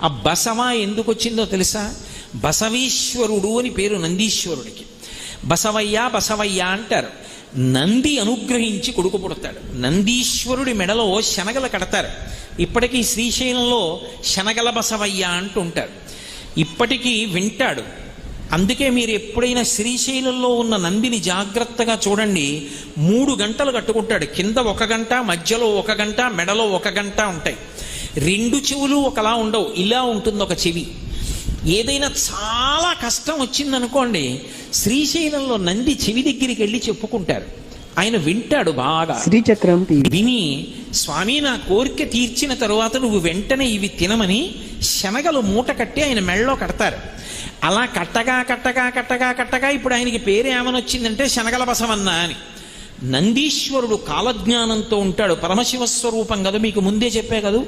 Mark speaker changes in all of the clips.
Speaker 1: ఆ బసవ ఎందుకు వచ్చిందో తెలుసా? బసవీశ్వరుడు అని పేరు నందీశ్వరుడికి. బసవయ్య బసవయ్య అంటారు. నంది అనుగ్రహించి కొడుకు పుడతాడు. నందీశ్వరుడి మెడలో శనగలు కడతారు. ఇప్పటికీ శ్రీశైలంలో శనగల బసవయ్య అంటుంటారు. ఇప్పటికీ వింటాడు. అందుకే మీరు ఎప్పుడైనా శ్రీశైలంలో ఉన్న నందిని జాగ్రత్తగా చూడండి. 3 గంటలు కట్టుకుంటాడు. కింద 1 గంట, మధ్యలో 1 గంట, మెడలో 1 గంట ఉంటాయి. 2 చెవులు ఒకలా ఉండవు, ఇలా ఉంటుంది ఒక చెవి. ఏదైనా చాలా కష్టం వచ్చిందనుకోండి, శ్రీశైలంలో నంది చెవి దగ్గరికి వెళ్ళి చెప్పుకుంటారు. ఆయన వింటాడు బాగా.
Speaker 2: శ్రీచక్రం
Speaker 1: విని, స్వామి నా కోరిక తీర్చిన తరువాత నువ్వు వెంటనే ఇవి తినమని శనగలు మూట కట్టి ఆయన మెళ్ళలో కడతారు. అలా కట్టగా కట్టగా కట్టగా కట్టగా ఇప్పుడు ఆయనకి పేరు ఏమని వచ్చిందంటే శనగల బసవన్న అని. నందీశ్వరుడు కాలజ్ఞానంతో ఉంటాడు. పరమశివస్వరూపం కదా, మీకు ముందే చెప్పే కదా,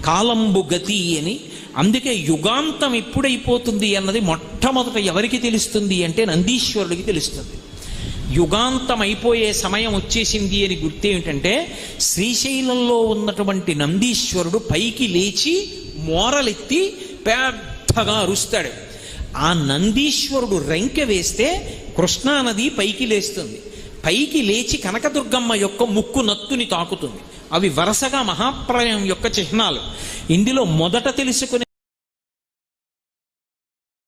Speaker 1: కాలంబు గతి అని. అందుకే యుగాంతం ఎప్పుడైపోతుంది అన్నది మొట్టమొదట ఎవరికి తెలుస్తుంది అంటే నందీశ్వరుడికి తెలుస్తుంది. యుగాంతం అయిపోయే సమయం వచ్చేసింది అని గుర్తేమిటంటే, శ్రీశైలంలో ఉన్నటువంటి నందీశ్వరుడు పైకి లేచి మోరలెత్తి పెద్దగా అరుస్తాడు. ఆ నందీశ్వరుడు రెంకె వేస్తే కృష్ణానది పైకి లేస్తుంది. పైకి లేచి కనకదుర్గమ్మ యొక్క ముక్కు నత్తుని తాకుతుంది. అవి వరుసగా మహాప్రళయం యొక్క చిహ్నాలు. ఇందులో మొదట తెలుసుకునే